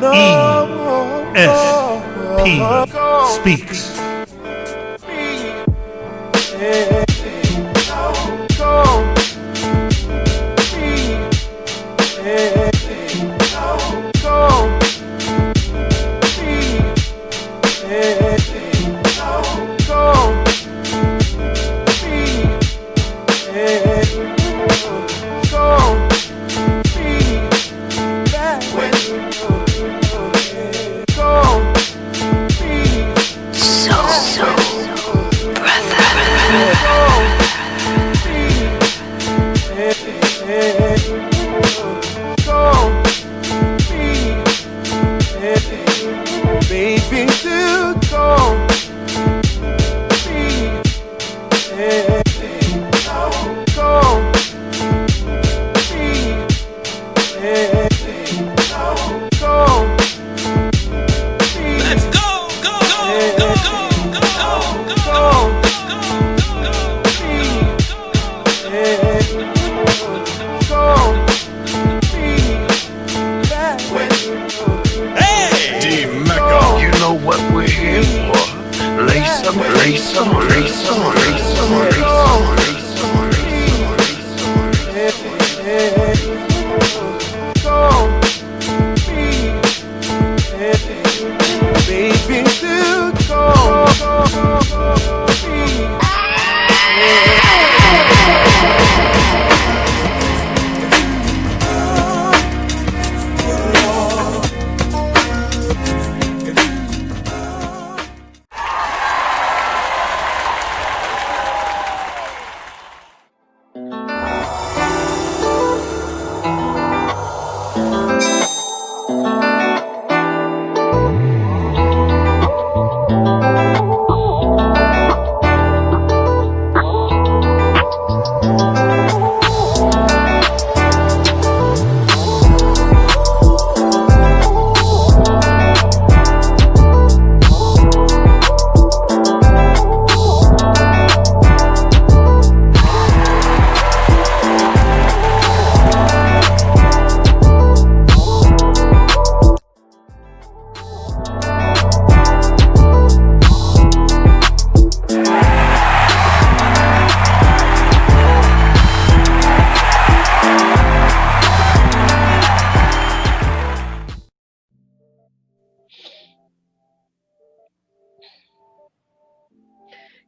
ESP Speaks.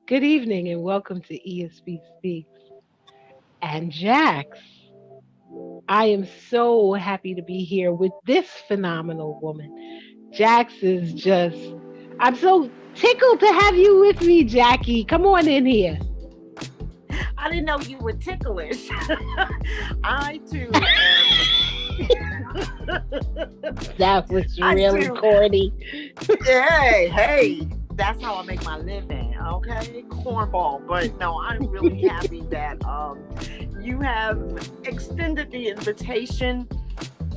Good evening and welcome to ESP Speaks. And Jax, I am so happy to be here with this phenomenal woman. Jax is just, I'm so tickled to have you with me, Jackie. Come on in here. I didn't know you were ticklish. I too That was really corny. Hey, that's how I make my living, okay? Cornball. But no, I'm really happy that you have extended the invitation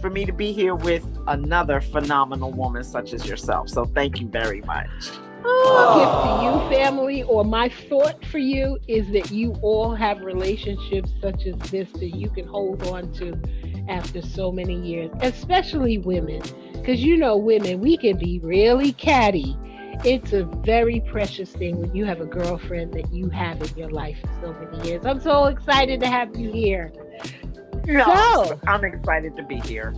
for me to be here with another phenomenal woman such as yourself. So thank you very much. Gift to you, family, or my thought for you is that you all have relationships such as this that you can hold on to after so many years, especially women. Because women, we can be really catty. It's a very precious thing when you have a girlfriend that you have in your life for so many years. I'm so excited to have you here. So I'm excited to be here.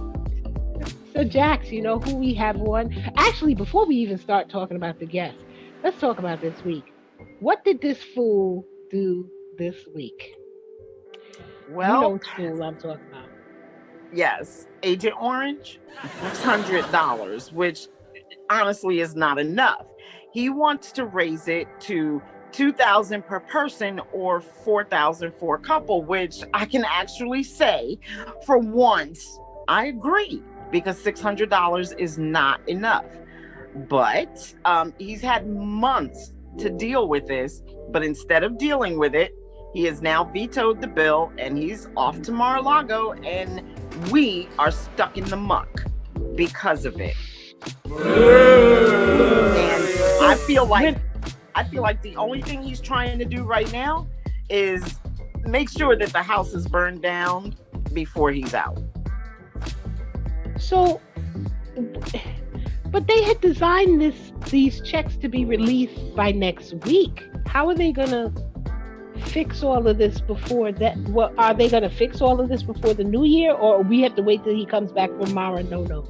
So Jax, you know who we have on? Actually, before we even start talking about the guests, let's talk about this week. What did this fool do this week? Well, you know which fool I'm talking about. Yes, Agent Orange, $600, which honestly is not enough. He wants to raise it to $2,000 per person or $4,000 for a couple, which I can actually say for once I agree, because $600 is not enough. But he's had months to deal with this, but instead of dealing with it, he has now vetoed the bill and he's off to Mar-a-Lago, and we are stuck in the muck because of it. And I feel like the only thing he's trying to do right now is make sure that the house is burned down before he's out. So But they had designed these checks to be released by next week. How are they gonna fix all of this before that? What are they gonna fix all of this before the new year, or we have to wait till he comes back from Mara? No.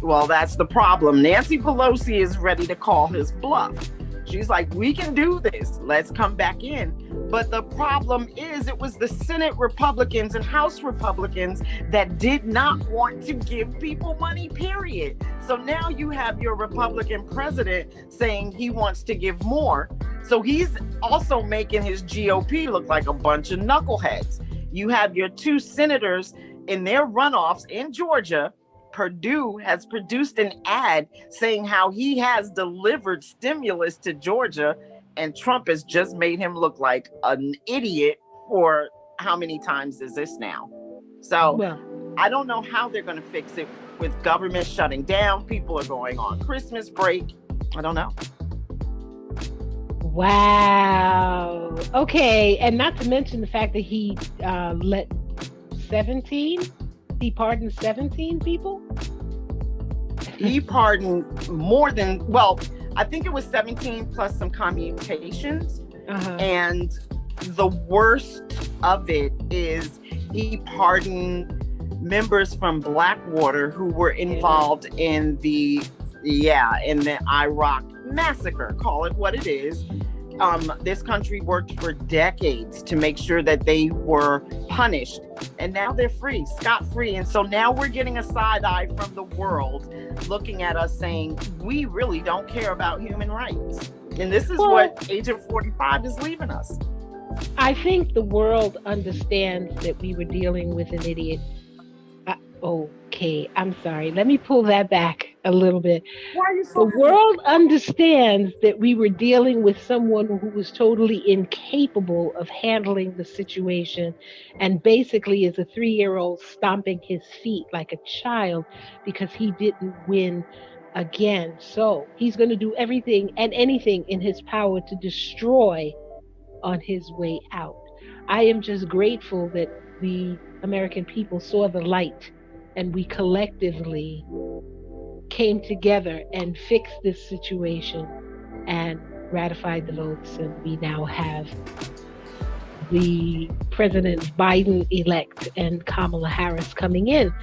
Well, that's the problem. Nancy Pelosi is ready to call his bluff. She's like, we can do this. Let's come back in. But the problem is, it was the Senate Republicans and House Republicans that did not want to give people money, period. So now you have your Republican president saying he wants to give more. So he's also making his GOP look like a bunch of knuckleheads. You have your two senators in their runoffs in Georgia. Purdue has produced an ad saying how he has delivered stimulus to Georgia, and Trump has just made him look like an idiot for how many times is this now? So Well, I don't know how they're going to fix it with government shutting down. People are going on Christmas break. I don't know. wow. Okay, and not to mention the fact that he let 17. He pardoned 17 people. He pardoned more than, well, I think it was 17 plus some commutations. And the worst of it is he pardoned members from Blackwater who were involved in the Iraq massacre. Call it what it is. This country worked for decades to make sure that they were punished, and now they're free, scot-free. And so now we're getting a side eye from the world looking at us saying, we really don't care about human rights. And this is what Agent 45 is leaving us. I think the world understands that we were dealing with an idiot. Okay, I'm sorry. Let me pull that back a little bit. Why are you so The world understands that we were dealing with someone who was totally incapable of handling the situation, and basically is a 3-year-old stomping his feet like a child because he didn't win again. So he's going to do everything and anything in his power to destroy on his way out. I am just grateful that the American people saw the light and we collectively came together and fixed this situation and ratified the votes. And we now have the President Biden elect and Kamala Harris coming in,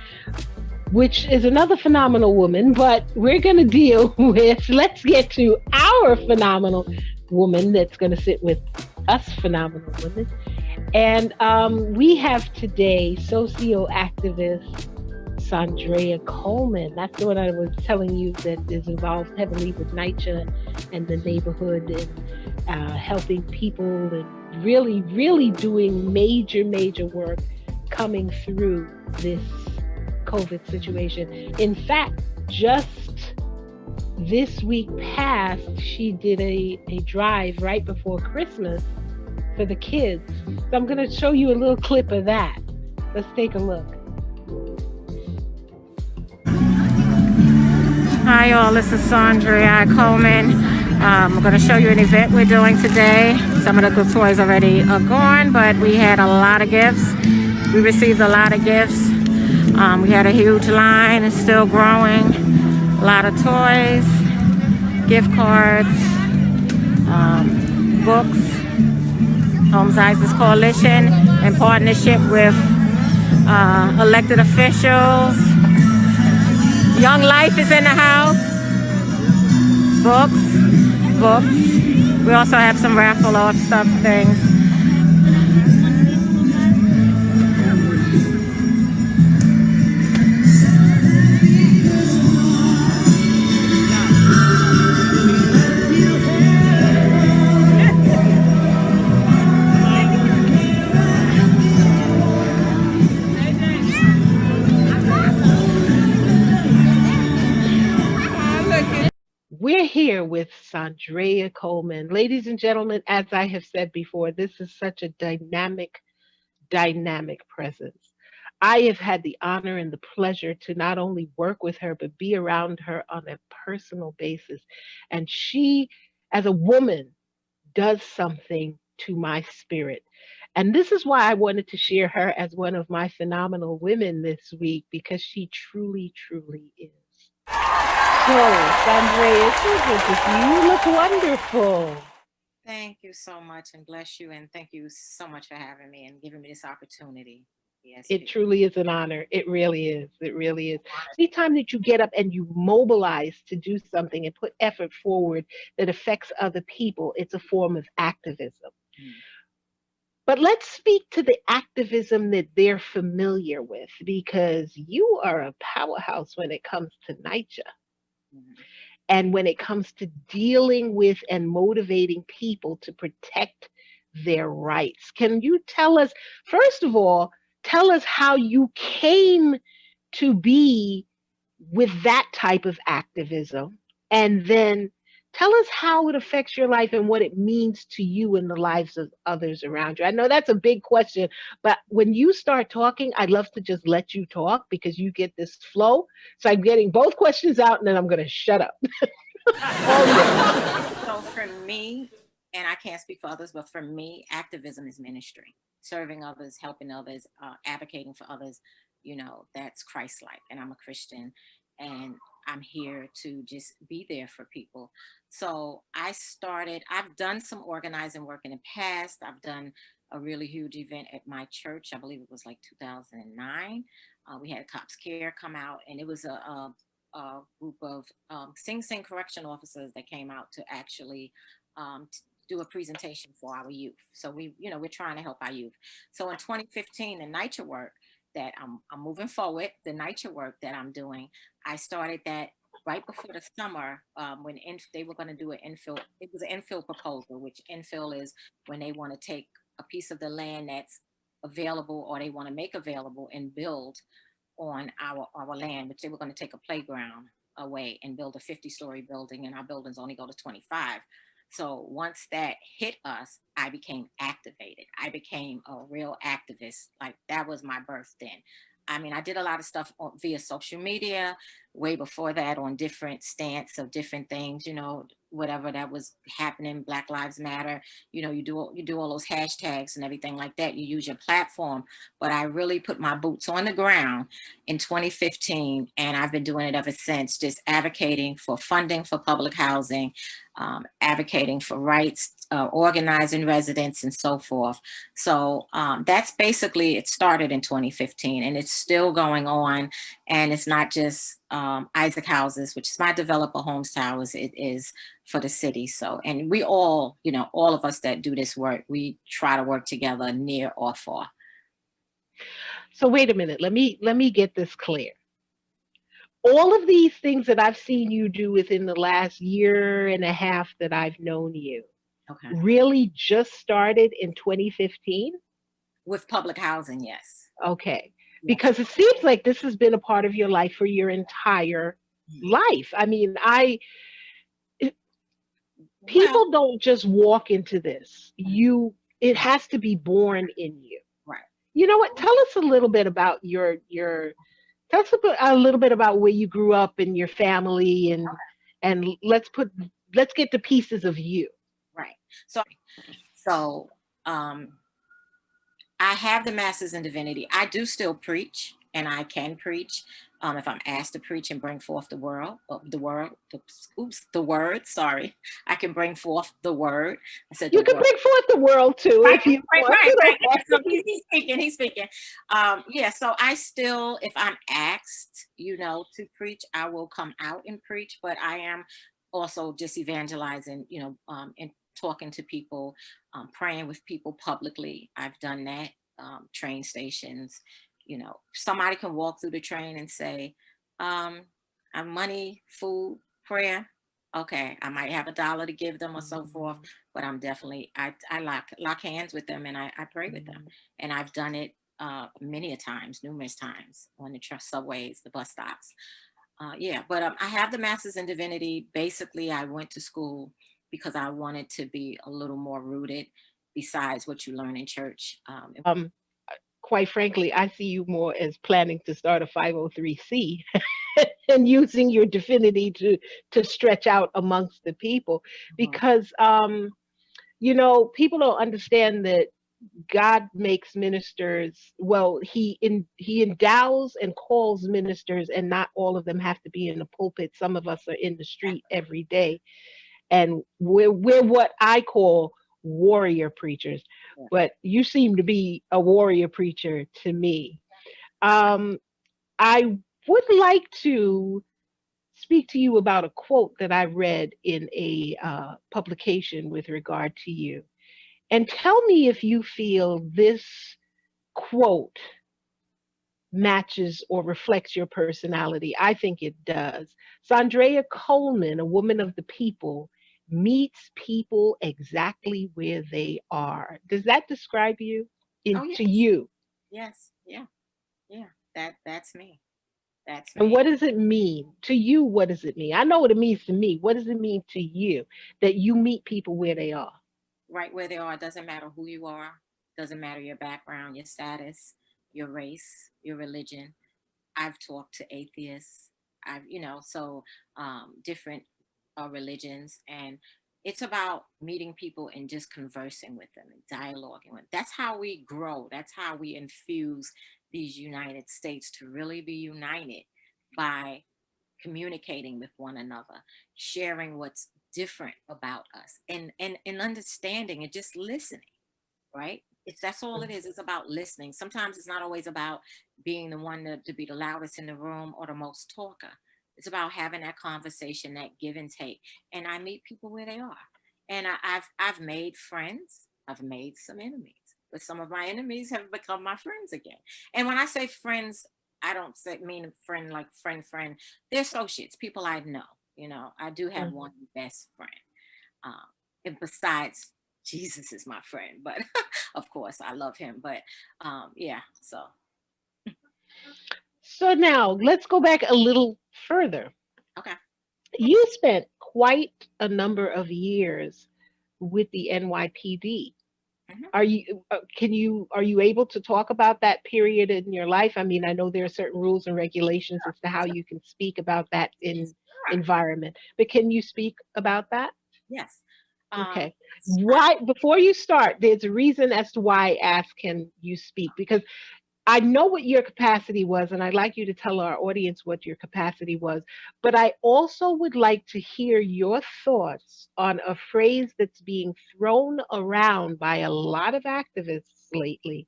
which is another phenomenal woman. But we're going to deal with, let's get to our phenomenal woman that's going to sit with us phenomenal women. And we have today socio-activist Saundrea Coleman. That's the one I was telling you that is involved heavily with NYCHA and the neighborhood and helping people and really, really doing major work coming through this COVID situation. In fact, just this week past, she did a drive right before Christmas for the kids. So I'm going to show you a little clip of that. Let's take a look. Hi all, this is Saundrea Coleman. I'm going to show you an event we're doing today. Some of the good toys already are gone, but we had a lot of gifts. We received a lot of gifts. We had a huge line, it's still growing. A lot of toys, gift cards, books. Homes ISIS Coalition in partnership with elected officials. Young Life is in the house. Books. We also have some raffle off stuff things. We're here with Saundrea Coleman. Ladies and gentlemen, as I have said before, this is such a dynamic presence. I have had the honor and the pleasure to not only work with her, but be around her on a personal basis. And she, as a woman, does something to my spirit. And this is why I wanted to share her as one of my phenomenal women this week, because she truly is. So, Saundrea, it's so good to see you. You look wonderful. Thank you so much and bless you. And thank you so much for having me and giving me this opportunity. Yes, It truly is an honor. It really is. It really is. Anytime that you get up and you mobilize to do something and put effort forward that affects other people, it's a form of activism. But let's speak to the activism that they're familiar with because you are a powerhouse when it comes to NYCHA Mhm. and when it comes to dealing with and motivating people to protect their rights. Can you tell us, first of all, tell us how you came to be with that type of activism? And then tell us how it affects your life and what it means to you and the lives of others around you. I know that's a big question, but when you start talking, I'd love to just let you talk because you get this flow. So I'm getting both questions out and then I'm going to shut up. All yours. So for me, and I can't speak for others, but for me, activism is ministry, serving others, helping others, advocating for others. That's Christ-like, and I'm a Christian, and I'm here to just be there for people. So I've done some organizing work in the past. I've done a really huge event at my church. I believe it was like 2009. We had Cops Care come out, and it was a group of Sing Sing correction officers that came out to actually do a presentation for our youth. So we're trying to help our youth. So in 2015, the NYCHA work that I'm moving forward, the NYCHA work that I'm doing, I started that right before the summer when they were going to do an infill. It was an infill proposal, which infill is when they want to take a piece of the land that's available or they want to make available and build on our land, which they were going to take a playground away and build a 50-story building, and our buildings only go to 25. So once that hit us, I became activated. I became a real activist. Like that was my birth then. I mean, I did a lot of stuff via social media way before that on different stance of different things, whatever that was happening, Black Lives Matter, you do all those hashtags and everything like that. You use your platform, but I really put my boots on the ground in 2015, and I've been doing it ever since, just advocating for funding for public housing, advocating for rights, organizing residents, and so forth. So that's basically, it started in 2015 and it's still going on. And it's not just Isaac Houses, which is my developer Homes Towers, it is for the city. So, and we all, all of us that do this work, we try to work together near or far. So wait a minute. Let me get this clear. All of these things that I've seen you do within the last year and a half that I've known you Okay. really just started in 2015? With public housing, yes. Okay. Yes. Because it seems like this has been a part of your life for your entire life. I mean, people don't just walk into this. It has to be born in you. Right. You know what? Tell us a little bit about tell us a little bit about where you grew up and your family and let's get to pieces of you. Right. So I have the master's in divinity. I do still preach, and I can preach if I'm asked to preach and bring forth the word. Sorry, I can bring forth the word. I said you can bring forth the world too if you right, want. right. So he's speaking. Yeah. So I still, if I'm asked, to preach, I will come out and preach. But I am also just evangelizing, and talking to people, praying with people publicly. I've done that. Train stations, somebody can walk through the train and say, I'm money, food, prayer. Okay, I might have $1 to give them or so forth, but I'm definitely, I lock hands with them and I pray with them. And I've done it many a times, numerous times on the subways, the bus stops. Yeah, but I have the master's in divinity. Basically, I went to school because I wanted to be a little more rooted besides what you learn in church. Quite frankly, I see you more as planning to start a 503c and using your divinity to stretch out amongst the people because people don't understand that God makes ministers, well, he endows and calls ministers, and not all of them have to be in the pulpit. Some of us are in the street every day, and we're what I call warrior preachers. Yeah. But you seem to be a warrior preacher to me. Um, I would like to speak to you about a quote that I read in a publication with regard to you. And tell me if you feel this quote matches or reflects your personality. I think it does. Saundrea Coleman, a woman of the people, meets people exactly where they are. Does that describe you Oh to yes, you? yes, yeah, yeah. That's me. That's And me. what does it mean to you? What does it mean? I know what it means to me. What does it mean to you that you meet people where they are? Right where they are. It doesn't matter who you are. Doesn't matter your background, your status, your race, your religion. I've talked to atheists. I've, so different religions, and it's about meeting people and just conversing with them and dialoguing with. That's how we grow. That's how we infuse these United States to really be united by communicating with one another, sharing what's different about us, and understanding and just listening, right? That's all it is. It's about listening. Sometimes it's not always about being the one to be the loudest in the room or the most talker. It's about having that conversation, that give and take. And I meet people where they are. And I've made friends. I've made some enemies. But some of my enemies have become my friends again. And when I say friends, I don't mean a friend like friend. They're associates, people I know. I do have Mhm. one best friend. Um, and besides, Jesus is my friend, but of course I love him. But yeah, so So now let's go back a little further. okay. You spent quite a number of years with the NYPD. Hmm. Are you able to talk about that period in your life? I mean, I know there are certain rules and regulations as to how you can speak about that in Sure. environment, but can you speak about that? Yes. Okay. I, Why, before you start, there's a reason as to why I asked, can you speak? Because I know what your capacity was, and I'd like you to tell our audience what your capacity was. But I also would like to hear your thoughts on a phrase that's being thrown around by a lot of activists lately: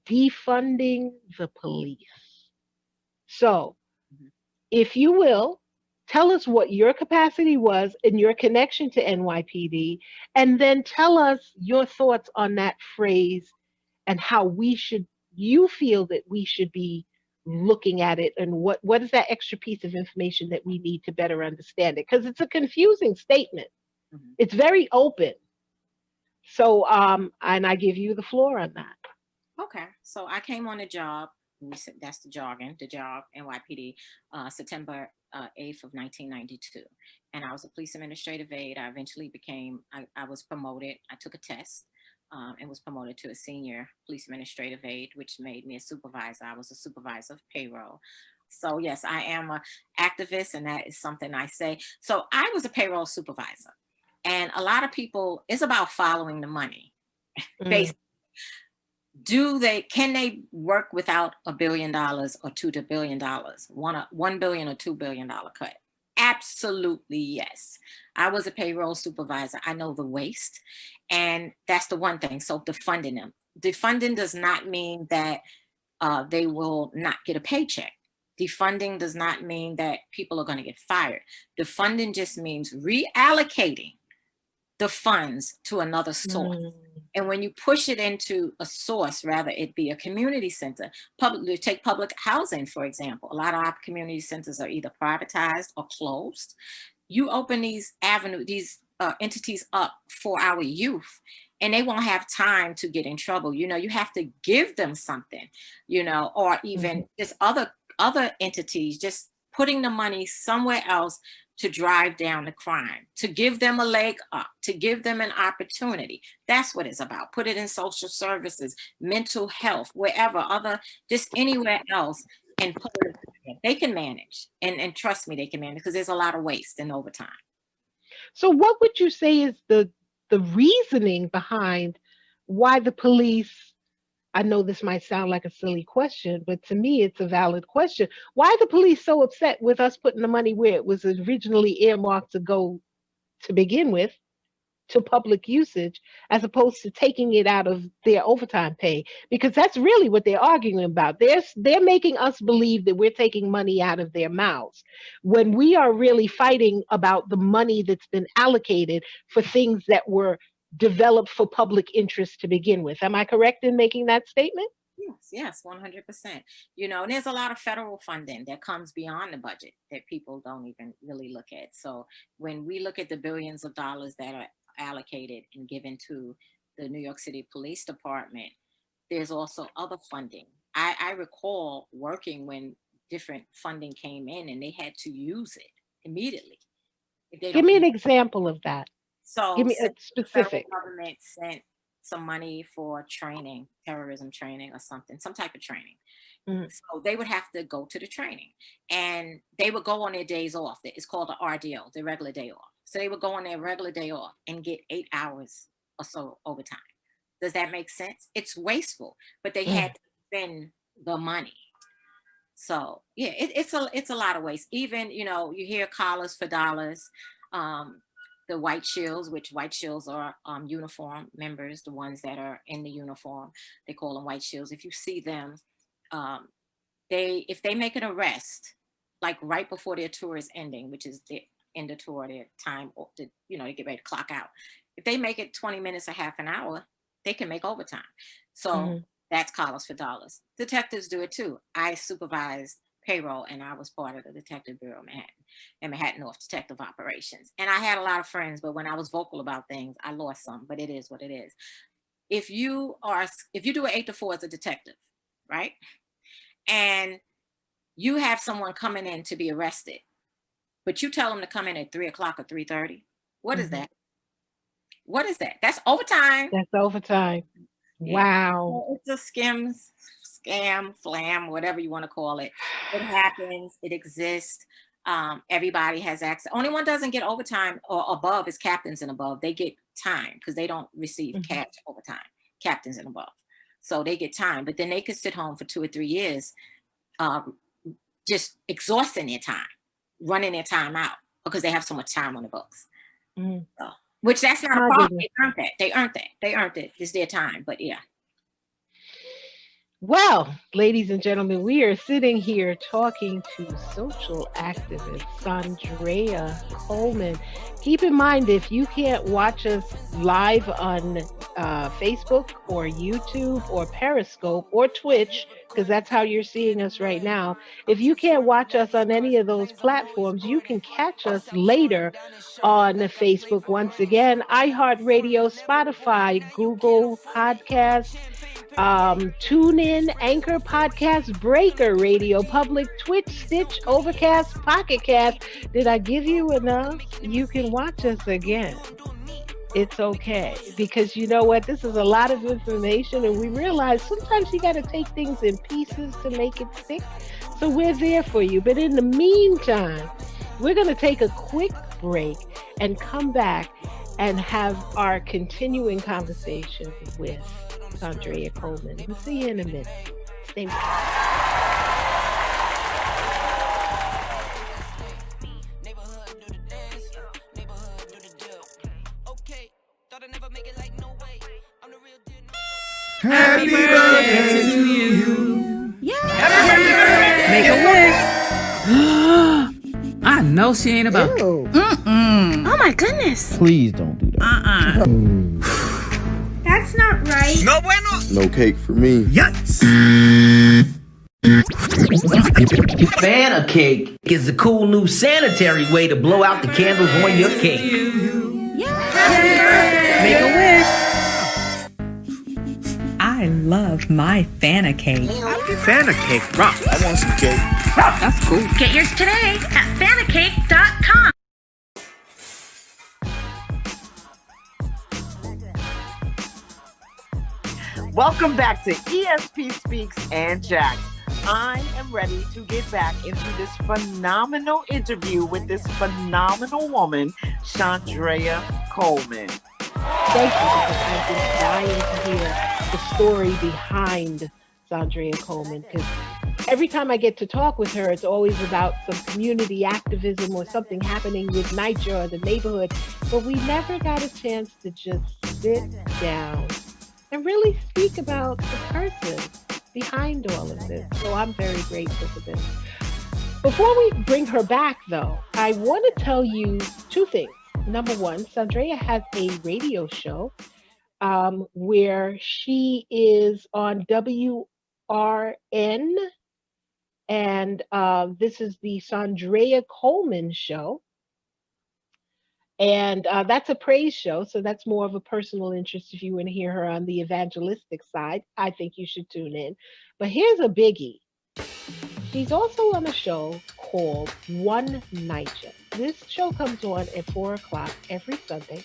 defunding the police. So, Mhm. if you will, tell us what your capacity was and your connection to NYPD, and then tell us your thoughts on that phrase and how you feel that we should be looking at it, and what is that extra piece of information that we need to better understand it, because it's a confusing statement. Mhm. It's very open. So and I give you the floor on that. Okay, so I came on the job. We said that's the jargon, the job, NYPD, September 8th of 1992. And I was a police administrative aide. I eventually I was promoted. I took a test and was promoted to a senior police administrative aide, which made me a supervisor. I was a supervisor of payroll. So yes, I am a activist, and that is something I say. So I was a payroll supervisor, and a lot of people, it's about following the money. Mm, Can they work without $1 billion or $2 billion, 1 billion or $2 billion cut? Absolutely yes. I was a payroll supervisor. I know the waste, and that's the one thing. So defunding them, defunding does not mean that they will not get a paycheck. Defunding does not mean that people are going to get fired. Defunding just means reallocating the funds to another source. mm, And when you push it into a source, rather it be a community center, take public housing, for example. A lot of our community centers are either privatized or closed. You open these entities up for our youth, and they won't have time to get in trouble. You have to give them something, or mhm. even just other entities, just putting the money somewhere else to drive down the crime, to give them a leg up, to give them an opportunity. That's what it's about. Put it in social services, mental health, wherever, just anywhere else, and put it. They can manage, and trust me, they can manage, because there's a lot of waste and overtime. So what would you say is the reasoning behind why the police, I know this might sound like a silly question, but to me, it's a valid question. Why are the police so upset with us putting the money where it was originally earmarked to go to begin with, to public usage, as opposed to taking it out of their overtime pay? Because that's really what they're arguing about. They're making us believe that we're taking money out of their mouths when we are really fighting about the money that's been allocated for things that were developed for public interest to begin with. Am I correct in making that statement? Yes, 100%. And there's a lot of federal funding that comes beyond the budget that people don't even really look at. So when we look at the billions of dollars that are allocated and given to the New York City Police Department, there's also other funding. I recall working when different funding came in and they had to use it immediately. If they Give me an example of that. So Give me a the federal specific. government sent some money for training, terrorism training or something, some type of training. Mhm. So they would have to go to the training and they would go on their days off. It's called the RDO, the regular day off. So they would go on their regular day off and get 8 hours or so overtime. Does that make sense? It's wasteful, but they had to spend the money. So yeah, it's a lot of waste. Even, you hear collars for dollars. The white shields, which white shields are uniform members, the ones that are in the uniform, they call them white shields. If you see them, if they make an arrest, like right before their tour is ending, which is the end of tour, their time, they get ready to clock out. If they make it 20 minutes or half an hour, they can make overtime. So that's collars for dollars. Detectives do it too. I supervised payroll and I was part of the Detective Bureau of Manhattan and Manhattan North Detective Operations. And I had a lot of friends, but when I was vocal about things, I lost some, but it is what it is. If you do an 8 to 4 as a detective, right? And you have someone coming in to be arrested, but you tell them to come in at 3 o'clock or 3:30. What is that? What is that? That's overtime. That's overtime. Yeah. Wow. It's a scam, flam, whatever you want to call it. It happens. It exists. Everybody has access. Only one doesn't get overtime or above is captains and above. They get time because they don't receive cash overtime. Captains and above. So they get time, but then they could sit home for 2 or 3 years, just exhausting their time, running their time out because they have so much time on the books. So, which that's not a problem. They earned that. They earned it. It's their time. But yeah. Well, ladies and gentlemen, we are sitting here talking to social activist Saundrea Coleman. Keep in mind, if you can't watch us live on Facebook or YouTube or Periscope or Twitch, because that's how you're seeing us right now, if you can't watch us on any of those platforms, you can catch us later on Facebook. Once again, iHeartRadio, Spotify, Google Podcasts, TuneIn, Anchor Podcast, Breaker Radio, Public, Twitch, Stitch, Overcast, Pocket Cast. Did I give you enough? You can watch us again. It's okay, because you know what? This is a lot of information, and we realize sometimes you got to take things in pieces to make it stick. So we're there for you. But in the meantime, we're going to take a quick break and come back and have our continuing conversation with Saundrea Coleman. We'll see you in a minute. Stay with us. Happy birthday to you. Yeah. Make a wish. I know she ain't about. Ew. Oh my goodness. Please don't do that. That's not right. No bueno. No cake for me. Yikes. Fanta cake is a cool new sanitary way to blow out the candles on your cake. Yeah. Make a wish. I love my Fanta cake. Fanta cake rock. I want some cake. That's cool. Get yours today at fantacake.com. Welcome back to ESP Speaks and Jacks. I am ready to get back into this phenomenal interview with this phenomenal woman, Saundrea Coleman. thank you, because I've been dying to hear the story behind Saundrea Coleman. Because every time I get to talk with her, it's always about some community activism or something happening with NYCHA or the neighborhood. But we never got a chance to just sit down and really speak about the person behind all of this. So I'm very grateful for this. Before we bring her back, though, I want to tell you two things. Number one, Saundrea has a radio show where she is on WRN, and this is the Saundrea Coleman Show. And that's a praise show, so that's more of a personal interest. If you want to hear her on the evangelistic side, I think you should tune in. But here's a biggie. She's also on a show called One NYCHA. This show comes on at 4 o'clock every Sunday.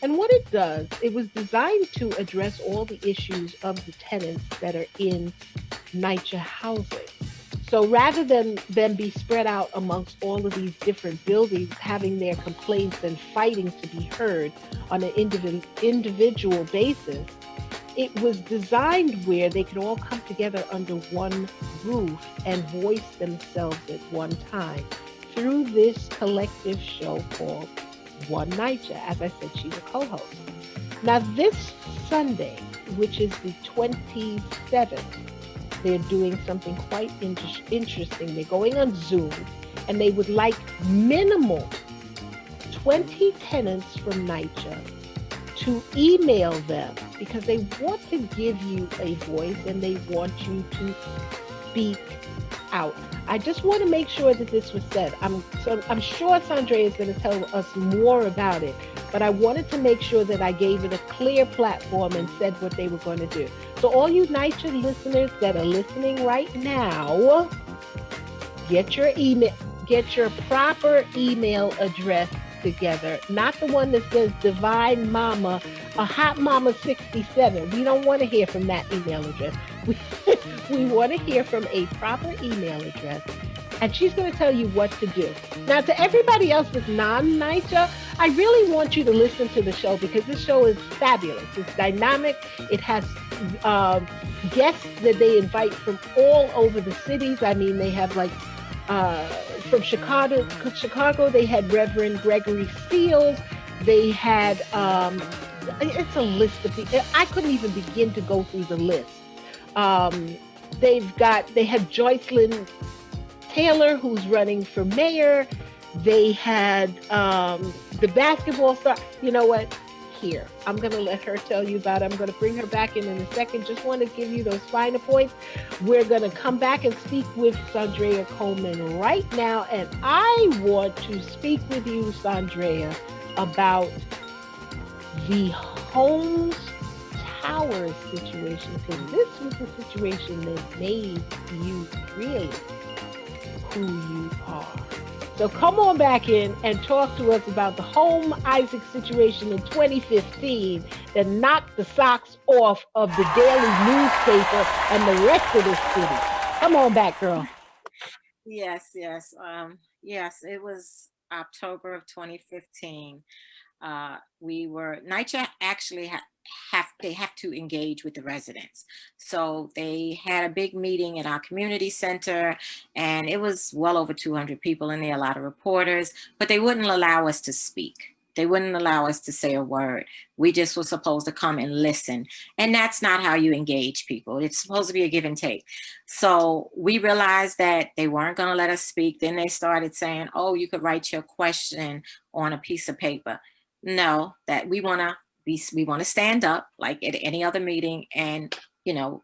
And what it does, it was designed to address all the issues of the tenants that are in NYCHA housing. So rather than them be spread out amongst all of these different buildings, having their complaints and fighting to be heard on an individual basis, it was designed where they could all come together under one roof and voice themselves at one time through this collective show called One NYCHA. As I said, she's a co-host. Now this Sunday, which is the 27th, they're doing something quite interesting. They're going on Zoom, and they would like minimal 20 tenants from NYCHA to email them, because they want to give you a voice and they want you to speak out. I just want to make sure that this was said. I'm sure Saundrea is going to tell us more about it, but I wanted to make sure that I gave it a clear platform and said what they were going to do. So all you NYCHA listeners that are listening right now, get your proper email address together, not the one that says Divine Mama, a Hot Mama 67. We don't want to hear from that email address. We want to hear from a proper email address, and she's going to tell you what to do. Now, to everybody else that's non-NYCHA, I really want you to listen to the show, because this show is fabulous. It's dynamic. It has guests that they invite from all over the cities. I mean, they have like from Chicago, they had Reverend Gregory Seals. They had, it's a list of people. I couldn't even begin to go through the list. They had Joycelyn Taylor, who's running for mayor. They had the basketball star. You know what? Here, I'm going to let her tell you about it. I'm going to bring her back in a second. Just want to give you those finer points. We're going to come back and speak with Saundrea Coleman right now. And I want to speak with you, Saundrea, about the Holmes Towers situation, because this was the situation that made you really who you are. So come on back in and talk to us about the Home Isaac situation in 2015 that knocked the socks off of the daily newspaper and the rest of the city. Come on back, girl. Yes. Yes, it was October of 2015. NYCHA actually have to engage with the residents. So they had a big meeting at our community center, and it was well over 200 people in there, a lot of reporters, but they wouldn't allow us to speak. They wouldn't allow us to say a word. We just were supposed to come and listen. And that's not how you engage people. It's supposed to be a give and take. So we realized that they weren't going to let us speak. Then they started saying, oh, you could write your question on a piece of paper. No, that we want to stand up like at any other meeting and,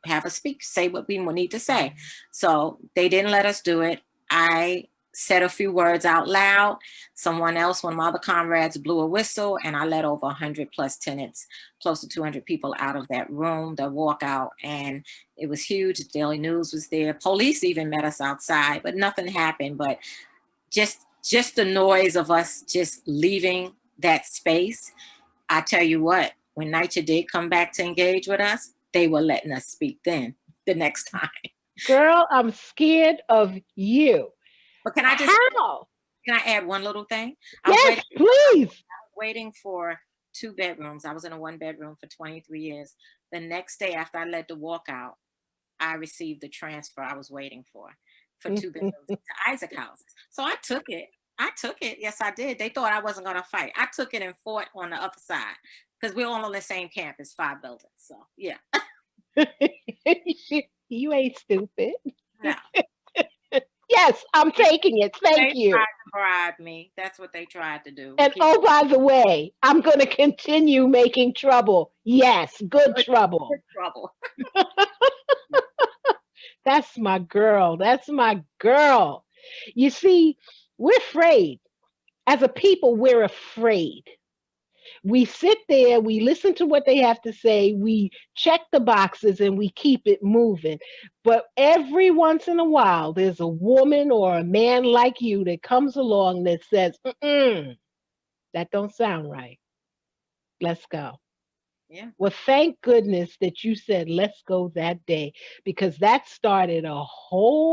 have a speak, say what we need to say. So they didn't let us do it. I said a few words out loud. One of my other comrades blew a whistle, and I let over 100 plus tenants, close to 200 people out of that room, the walkout. And it was huge. The Daily News was there. Police even met us outside, but nothing happened. But just the noise of us just leaving that space. I tell you what, when NYCHA did come back to engage with us, they were letting us speak then the next time. Girl, I'm scared of you. But can I add one little thing? Yes, please. I was waiting for 2 bedrooms. I was in a 1-bedroom for 23 years. The next day after I led the walkout, I received the transfer I was waiting for 2 bedrooms to Isaac House. So I took it. Yes, I did. They thought I wasn't going to fight. I took it and fought on the other side because we're all on the same campus, 5 buildings. So, yeah. You ain't stupid. No. Yes, I'm taking it. Thank They you. tried to bribe me. That's what they tried to do. And oh, by the way, I'm going to continue making trouble. Yes, good trouble. Good trouble. That's my girl. That's my girl. You see, we're afraid. As a people, we're afraid. We sit there, we listen to what they have to say, we check the boxes, and we keep it moving. But every once in a while, there's a woman or a man like you that comes along that says, that don't sound right. Let's go. Yeah. Well, thank goodness that you said, let's go that day, because that started a whole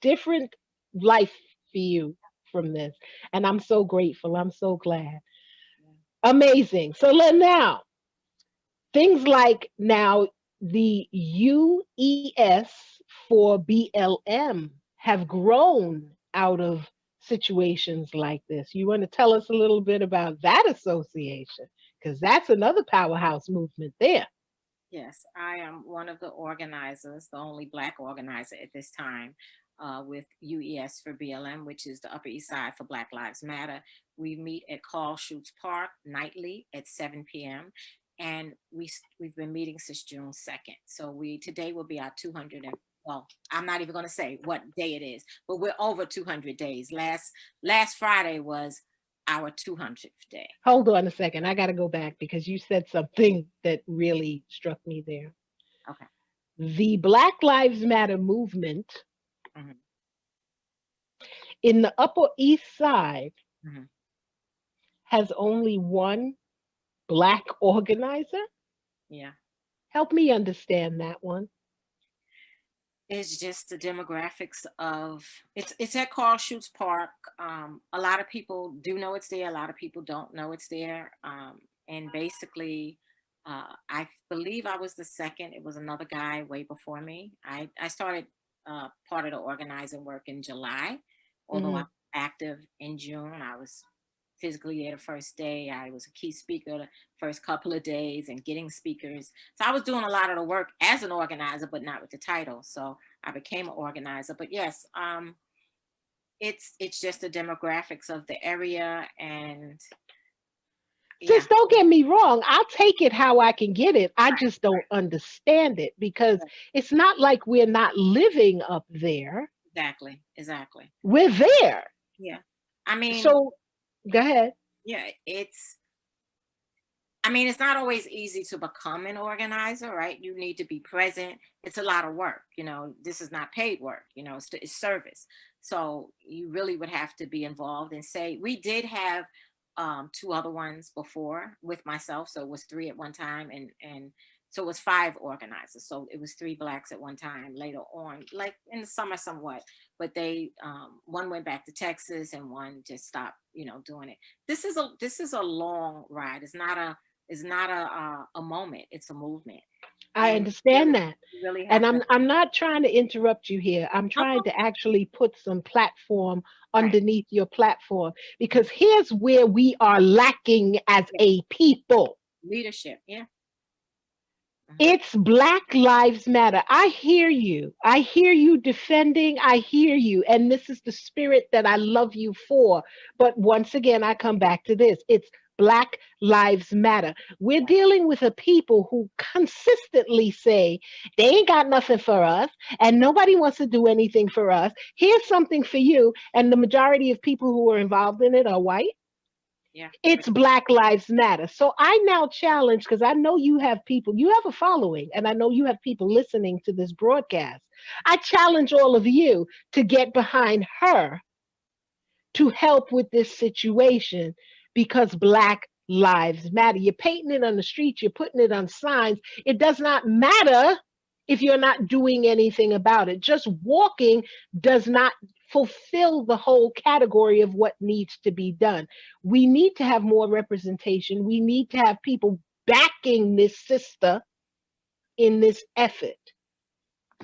different life for you from this. And I'm so grateful. I'm so glad. Amazing. So now, things like now the UES for BLM have grown out of situations like this. You want to tell us a little bit about that association? Because that's another powerhouse movement there. Yes, I am one of the organizers, the only Black organizer at this time with UES for BLM, which is the Upper East Side for Black Lives Matter. We meet at Carl Schutz Park nightly at 7 p.m. And we've been meeting since June 2nd. So today will be our 200 well, I'm not even going to say what day it is, but we're over 200 days. Last Friday was our 200th day. Hold on a second. I got to go back because you said something that really struck me there. Okay. The Black Lives Matter movement in the Upper East Side has only one Black organizer? Yeah. Help me understand that one. It's just the demographics of it's at Carl Schutz Park. A lot of people do know it's there. A lot of people don't know it's there. And basically, I believe I was the second. It was another guy way before me. I started part of the organizing work in July, although I'm active in June. I was physically there the first day. I was a key speaker the first couple of days and getting speakers. So I was doing a lot of the work as an organizer, but not with the title. So I became an organizer. But yes, it's just the demographics of the area. And just don't get me wrong. I'll take it how I can get it. I just don't understand it because it's not like we're not living up there. Exactly. We're there. Yeah. I mean, so go ahead. Yeah, it's not always easy to become an organizer, right? You need to be present. It's a lot of work. This is not paid work, it's service. So you really would have to be involved and say, we did have 2 other ones before with myself. So it was 3 at one time. And so it was 5 organizers. So it was 3 Blacks at one time later on, like in the summer somewhat, but they, one went back to Texas and one just stopped, doing it. This is a long ride. It's not a moment. It's a movement. I understand that. Really and I'm not trying to interrupt you here. I'm trying to actually put some platform underneath your platform, because here's where we are lacking as a people. Leadership. Yeah. It's Black Lives Matter. I hear you. I hear you defending. I hear you. And this is the spirit that I love you for. But once again, I come back to this. It's Black Lives Matter. We're dealing with a people who consistently say they ain't got nothing for us and nobody wants to do anything for us. Here's something for you. And the majority of people who are involved in it are white. Yeah. It's Black Lives Matter. So I now challenge, because I know you have people, you have a following, and I know you have people listening to this broadcast. I challenge all of you to get behind her to help with this situation, because Black Lives Matter. You're painting it on the streets, you're putting it on signs. It does not matter if you're not doing anything about it. Just walking does not fulfill the whole category of what needs to be done. We need to have more representation. We need to have people backing this sister in this effort.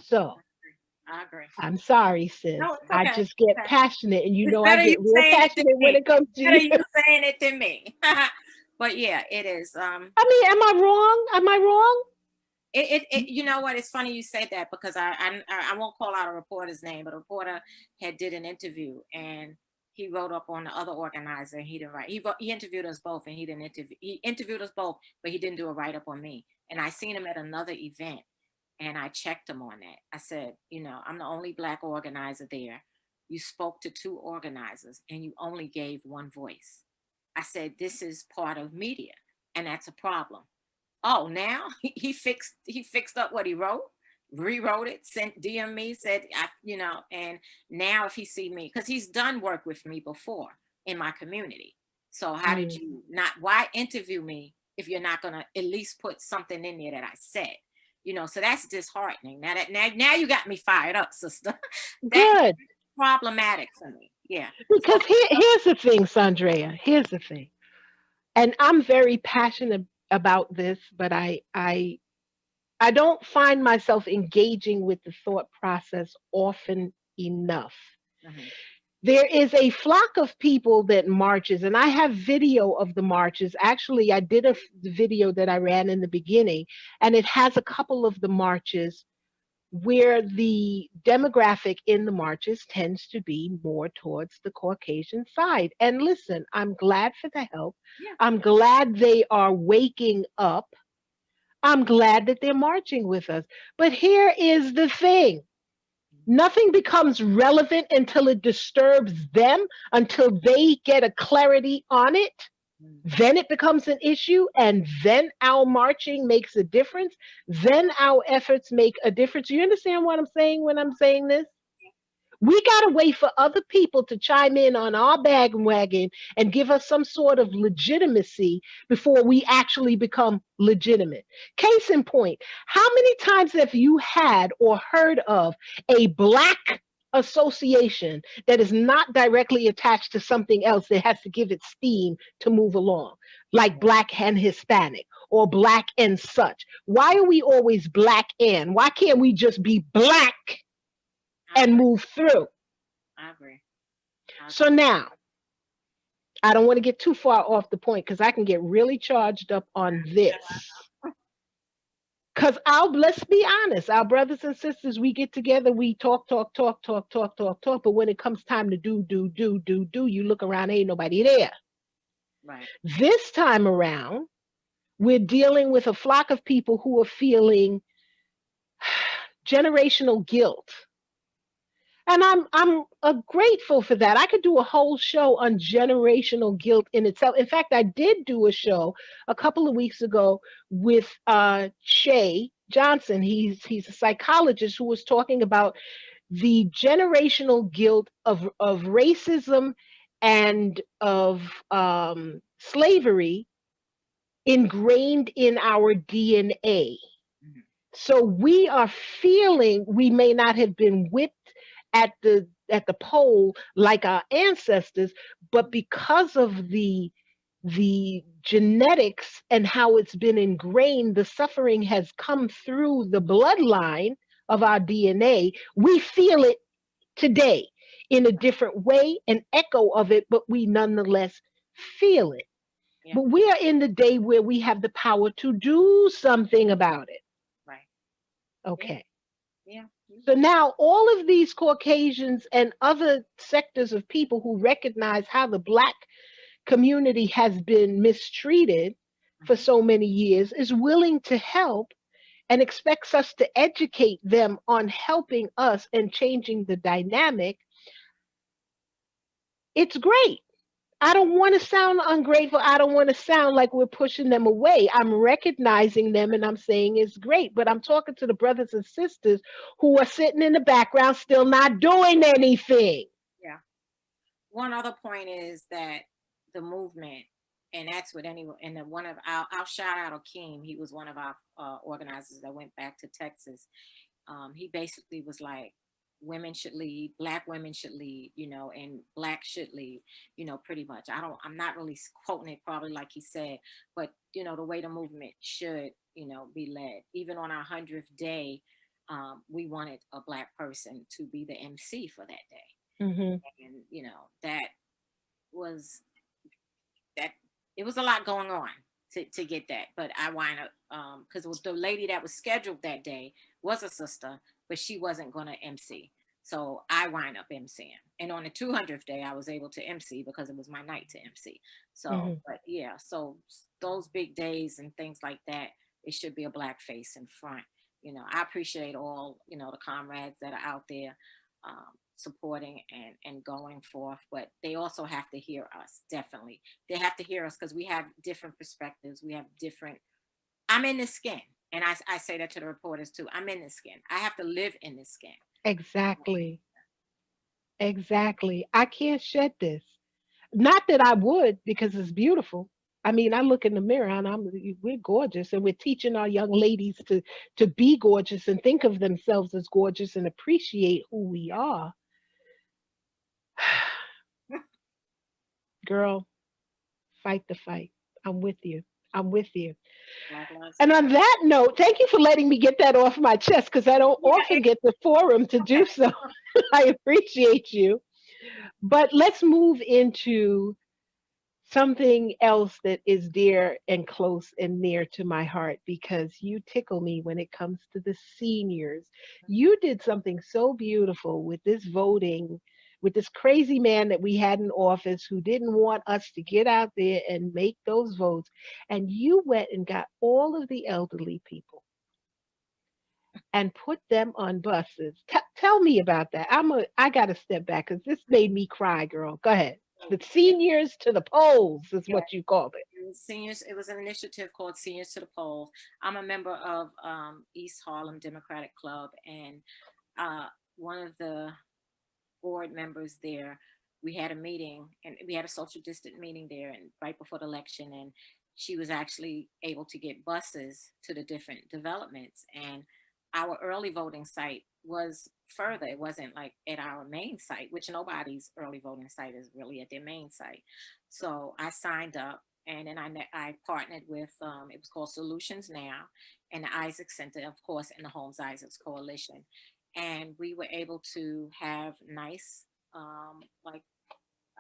So I agree. I'm sorry, sis. No, it's I okay. just get Okay. passionate, and you It's know I better you get real saying it than passionate when me. it comes to Better you. you saying it than me. But yeah, it is. I mean, am I wrong? Am I wrong? You know what? It's funny you said that because I won't call out a reporter's name, but a reporter had did an interview and he wrote up on the other organizer. He didn't write. He interviewed us both and he didn't interview. He interviewed us both, but he didn't do a write up on me. And I seen him at another event, and I checked him on that. I said, you know, I'm the only Black organizer there. You spoke to two organizers and you only gave one voice. I said, this is part of media, and that's a problem. Oh, now he fixed up what he wrote, rewrote it, sent DM me, said you know, and now if he see me, because he's done work with me before in my community. So how did you not, why interview me if you're not gonna at least put something in there that I said? You know, so that's disheartening. Now you got me fired up, sister. That's Good. problematic for me. Yeah. Because here's the thing, Saundrea. Here's the thing. And I'm very passionate about this, but I don't find myself engaging with the thought process often enough. Mhm. There is a flock of people that marches, and I have video of the marches. Actually, I did the video that I ran in the beginning, and it has a couple of the marches where the demographic in the marches tends to be more towards the Caucasian side. And listen, I'm glad for the help. Yeah. I'm glad they are waking up. I'm glad that they're marching with us. But here is the thing. Nothing becomes relevant until it disturbs them, until they get a clarity on it. Then it becomes an issue, and then our marching makes a difference. Then our efforts make a difference. You understand what I'm saying when I'm saying this? We got to wait for other people to chime in on our bandwagon and give us some sort of legitimacy before we actually become legitimate. Case in point, how many times have you had or heard of a Black association that is not directly attached to something else that has to give it steam to move along, like Black and Hispanic or Black and such? Why are we always Black and? Why can't we just be Black and move through? I agree. So now, I don't want to get too far off the point because I can get really charged up on this. Because let's be honest, our brothers and sisters, we get together, we talk. But when it comes time to do, you look around, ain't nobody there. Right. This time around, we're dealing with a flock of people who are feeling generational guilt. And I'm grateful for that. I could do a whole show on generational guilt in itself. In fact, I did do a show a couple of weeks ago with Shay Johnson. He's a psychologist who was talking about the generational guilt of racism and of slavery ingrained in our DNA. So we are feeling we may not have been whipped at the pole like our ancestors, but because of the genetics and how it's been ingrained, the suffering has come through the bloodline of our DNA. We feel it today in a different way, an echo of it, but we nonetheless feel it. Yeah. But we are in the day where we have the power to do something about it. Right. Okay. Yeah. So now all of these Caucasians and other sectors of people who recognize how the Black community has been mistreated for so many years is willing to help and expects us to educate them on helping us and changing the dynamic. It's great. I don't want to sound ungrateful. I don't want to sound like we're pushing them away. I'm recognizing them and I'm saying it's great, but I'm talking to the brothers and sisters who are sitting in the background still not doing anything. Yeah. One other point is that the movement, and that's what anyone, and the one of our shout out Akeem, he was one of our organizers that went back to Texas. He basically was like, women should lead, black women should lead, and black should lead, pretty much. I'm not really quoting it probably like he said, but the way the movement should, be led. Even on our 100th day, we wanted a black person to be the MC for that day. Mm-hmm. And, that was that it was a lot going on to get that, but I wind up because it was the lady that was scheduled that day was a sister, but she wasn't going to MC, so I wind up MCing. And on the 200th day, I was able to MC because it was my night to MC. So, Mm-hmm. but yeah, so those big days and things like that, it should be a black face in front. I appreciate all the comrades that are out there. Supporting and going forth, but they also have to hear us. Definitely they have to hear us because we have different perspectives, we have different. I'm in this skin, and I say that to the reporters too. I'm in this skin, I have to live in this skin. Exactly. Exactly. I can't shed this. Not that I would, because it's beautiful. I mean, I look in the mirror and we're gorgeous, and we're teaching our young ladies to be gorgeous and think of themselves as gorgeous and appreciate who we are. Girl, fight the fight. I'm with you. I'm with you. Black lives And on matter. that note, thank you for letting me get that off my chest because I don't Yeah, often get the forum to do so. I appreciate you. But let's move into something else that is dear and close and near to my heart because you tickle me when it comes to the seniors. You did something so beautiful with this voting, with this crazy man that we had in office who didn't want us to get out there and make those votes. And you went and got all of the elderly people and put them on buses. Tell me about that. I got to step back because this made me cry, girl. Go ahead. The seniors to the polls is Yeah, what you called it. seniors. It was an initiative called Seniors to the Polls. I'm a member of East Harlem Democratic Club, and uh, one of the board members there, we had a meeting, and we had a social distant meeting there, and right before the election, and she was actually able to get buses to the different developments. And our early voting site was further. It wasn't like at our main site, which nobody's early voting site is really at their main site. So I signed up, and then I partnered with, it was called Solutions Now, and the Isaac Center, of course, and the Holmes Isaacs Coalition. And we were able to have nice, like,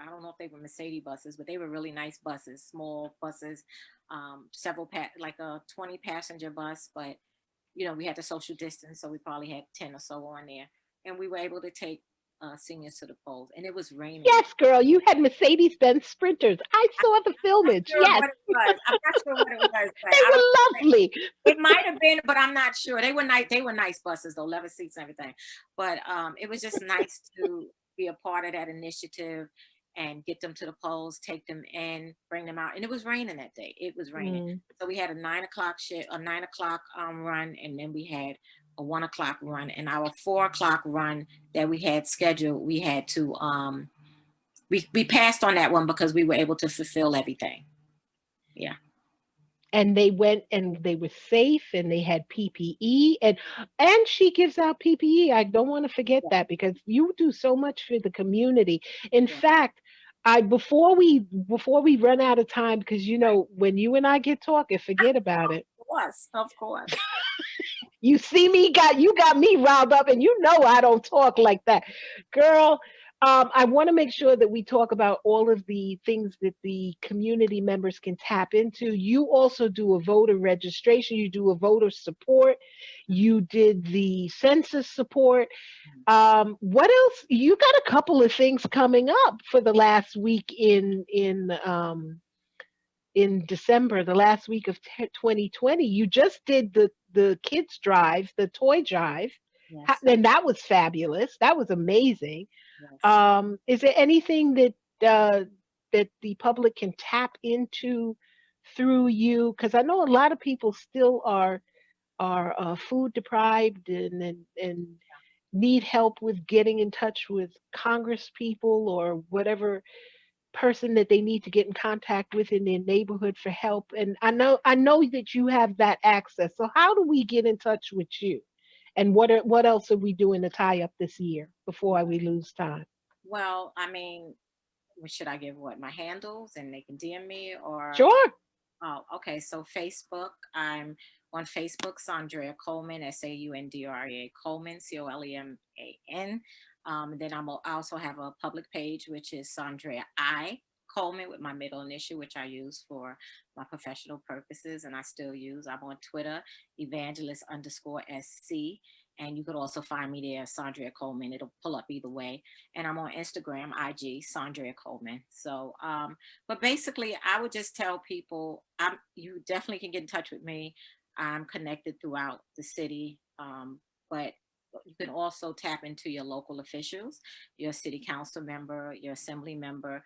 I don't know if they were Mercedes buses, but they were really nice buses, small buses, like a 20 passenger bus, but we had the social distance, so we probably had 10 or so on there. And we were able to take seniors to the polls, and it was raining. Yes, girl, you had Mercedes Benz Sprinters. I saw the filmage. Sure Yes, what it was. I'm not sure what it was, but they I don't. were lovely. It might have been, but I'm not sure. They were nice. They were nice buses, though, leather seats and everything. But it was just nice to be a part of that initiative and get them to the polls, take them in, bring them out. And it was raining that day. It was raining. Mm. So we had a 9 o'clock a 9 o'clock run, and then we had a 1 o'clock run. And our 4 o'clock run that we had scheduled, we had to we passed on that one because we were able to fulfill everything. Yeah. And they went and they were safe and they had PPE and she gives out PPE. I don't want to forget that because you do so much for the community. In fact, before we run out of time, because when you and I get talking, forget about it. Of course. You see me you got me riled up, and I don't talk like that, girl. I want to make sure that we talk about all of the things that the community members can tap into. You also do a voter registration. You do a voter support. You did the census support. What else? You got a couple of things coming up for the last week in December, the last week of 2020. You just did the kids drive, the toy drive. Yes. And that was fabulous. That was amazing. Yes. Is there anything that the public can tap into through you? Because I know a lot of people still are food deprived and need help with getting in touch with Congress people or whatever person that they need to get in contact with in their neighborhood for help. And I know that you have that access. So how do we get in touch with you And what else are we doing to tie up this year before we lose time? Well, I mean, should I give what my handles and they can DM me or? Sure. Oh, okay. So Facebook, I'm on Facebook, Saundrea Coleman, Saundrea Coleman, Coleman. Then I also have a public page, which is Saundrea Coleman with my middle initial, which I use for my professional purposes, and I still use. I'm on Twitter, evangelist_SC, and you could also find me there, Saundrea Coleman. It'll pull up either way. And I'm on Instagram, IG, Saundrea Coleman. So, but basically, I would just tell people, you definitely can get in touch with me. I'm connected throughout the city, but you can also tap into your local officials, your city council member, your assembly member.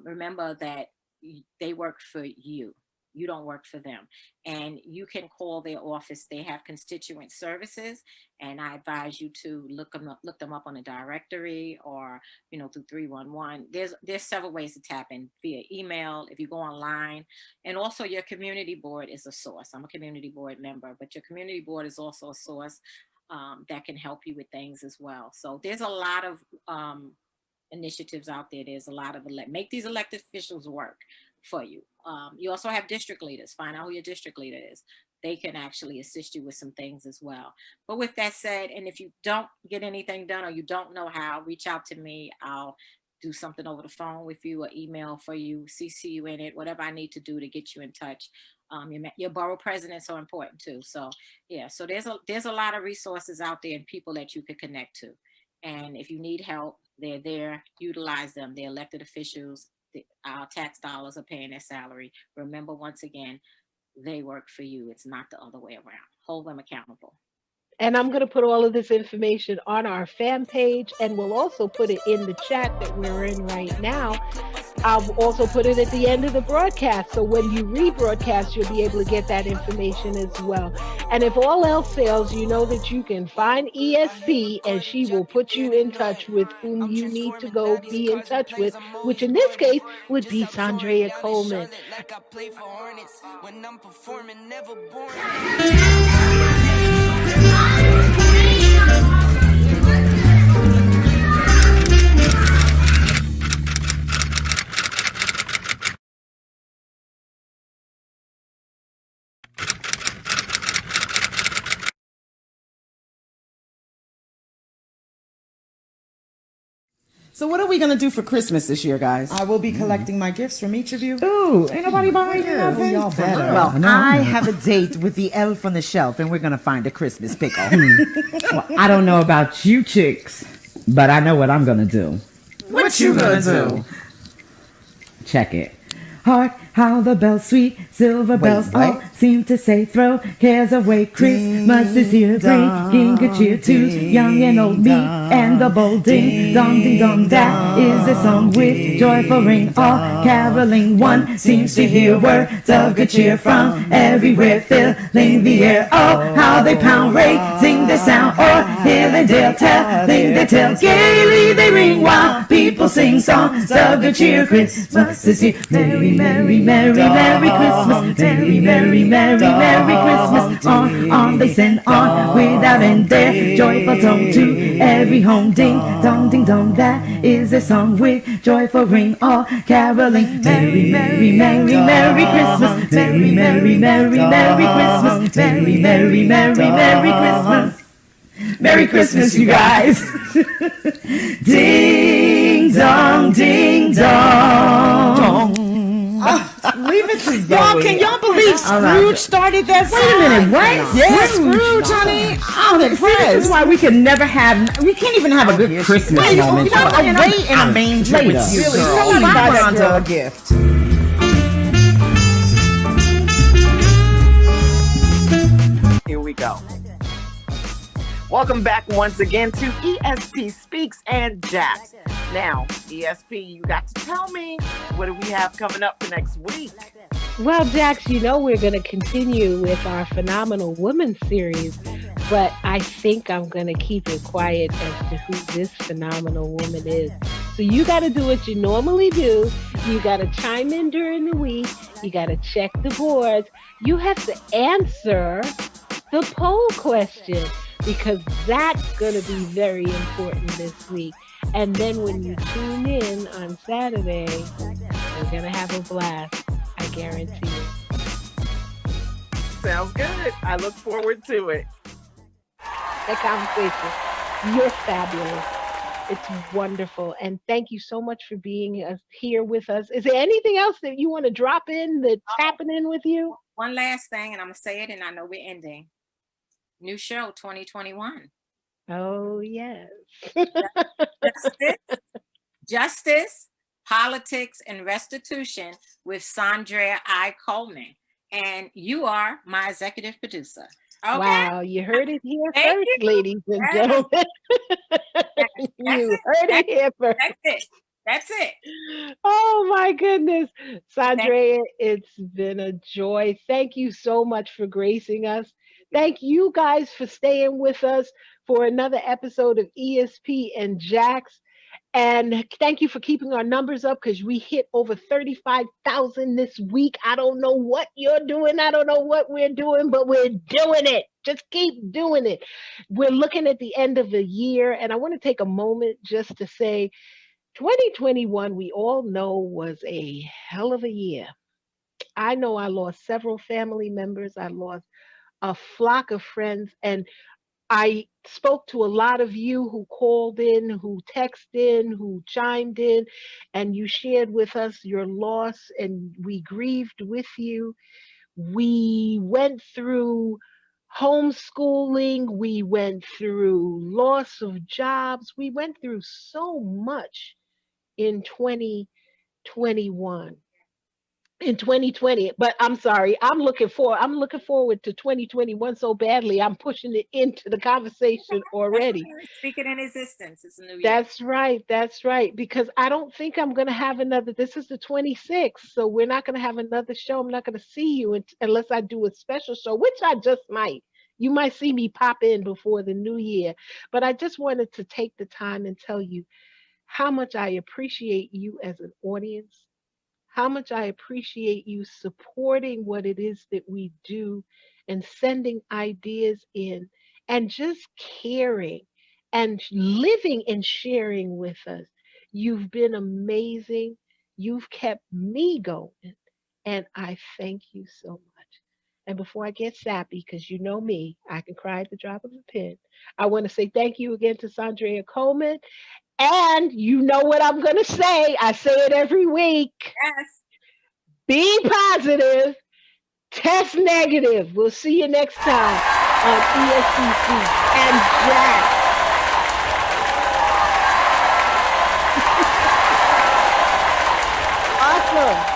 Remember that they work for you. You don't work for them. And you can call their office. They have constituent services. And I advise you to look them up on a directory or, through 311. There's several ways to tap in via email, if you go online. And also your community board is a source. I'm a community board member, but your community board is also a source that can help you with things as well. So there's a lot of initiatives out there. There's a lot of make these elected officials work for you. You also have district leaders. Find out who your district leader is. They can actually assist you with some things as well. But with that said, and if you don't get anything done or you don't know how, reach out to me. I'll do something over the phone with you or email for you, CC you in it, whatever I need to do to get you in touch. Your borough presidents are important too. So yeah, so there's a lot of resources out there and people that you could connect to. And if you need help, they're there. Utilize them. They're elected officials. Our tax dollars are paying their salary. Remember, once again, they work for you. It's not the other way around. Hold them accountable. And I'm going to put all of this information on our fan page, and we'll also put it in the chat that we're in right now. I'll also put it at the end of the broadcast. So when you rebroadcast, you'll be able to get that information as well. And if all else fails, you know that you can find ESP and she will put you in touch with whom you need to go be in touch with, which in this case would be Saundrea Coleman. So what are we going to do for Christmas this year, guys? I will be collecting my gifts from each of you. Ooh, ain't nobody buying nothing? Y'all better. Well, I have a date with the elf on the shelf, and we're going to find a Christmas pickle. Well, I don't know about you chicks, but I know what I'm going to do. What you going to do? Check it. Hark, how the bells, sweet silver bells, all seem to say, throw cares away. Christmas is here, bringing good cheer to young and old, me and the bold. Ding dong, ding dong, that is a song with joyful ring. All caroling, one seems to hear words of good cheer from everywhere, filling the air. Oh, how they pound, raising the sound, or hear the tale, telling the tale. Gaily they ring while people sing songs of good cheer. Christmas is here, merry, merry, merry, merry Christmas, merry, merry, merry, merry Christmas. On they send on without end their joyful tone to every home. Ding dong, ding dong, that is a song with joyful ring. All caroling, merry, merry, merry, merry Christmas, merry, merry, merry, merry Christmas, merry, merry, merry, merry Christmas. Merry Christmas, you guys. Ding dong, ding dong. Leave it to Zoe. Y'all, can y'all believe Scrooge started that song? Wait a minute, what? Yes, Scrooge, honey. I'm impressed. This is why we can never have, we can't even have a good Christmas moment. Away in a manger with you. Really, girl. somebody buy that girl a Rhonda. gift. Here we go. Welcome back once again to ESP Speaks and Jax. Now, ESP, you got to tell me, what do we have coming up for next week? Well, Jax, you know we're going to continue with our Phenomenal Woman series, but I think I'm going to keep it quiet as to who this phenomenal woman is. So you got to do what you normally do. You got to chime in during the week. You got to check the boards. You have to answer the poll question. because that's going to be very important this week. And then when you tune in on Saturday, we're going to have a blast. I guarantee it. Sounds good. I look forward to it. That conversation. You're fabulous. It's wonderful. And thank you so much for being here with us. Is there anything else that you want to drop in that's happening with you? One last thing, and I'm going to say it, and I know we're ending. New show 2021. Oh, yes. Justice, Politics, and Restitution with Saundrea I. Coleman. And you are my executive producer. Okay? Wow, you heard it here first, ladies and gentlemen. You heard it here first. That's it. Oh my goodness. Saundrea, it's been a joy. Thank you so much for gracing us. Thank you guys for staying with us for another episode of ESP and Jax. And thank you for keeping our numbers up because we hit over 35,000 this week. I don't know what you're doing. I don't know what we're doing, but we're doing it. Just keep doing it. We're looking at the end of the year. And I want to take a moment just to say 2021, we all know, was a hell of a year. I know I lost several family members. I lost a flock of friends. And I spoke to a lot of you who called in, who texted in, who chimed in, and you shared with us your loss, and we grieved with you. We went through homeschooling. We went through loss of jobs. We went through so much in 2021. In 2020, but I'm sorry, I'm looking forward to 2021 so badly. I'm pushing it into the conversation already. Speak it in existence. It's a new year. That's right. Because I don't think I'm going to have another. This is the 26th, so we're not going to have another show. I'm not going to see you unless I do a special show, which I just might. You might see me pop in before the new year. But I just wanted to take the time and tell you how much I appreciate you as an audience. How much I appreciate you supporting what it is that we do and sending ideas in and just caring and living and sharing with us. You've been amazing. You've kept me going. And I thank you so much. And before I get sappy, because you know me, I can cry at the drop of a pen, I want to say thank you again to Saundrea Coleman. And you know what I'm going to say. I say it every week. Yes. Be positive. Test negative. We'll see you next time on ESCC and Jack. Awesome.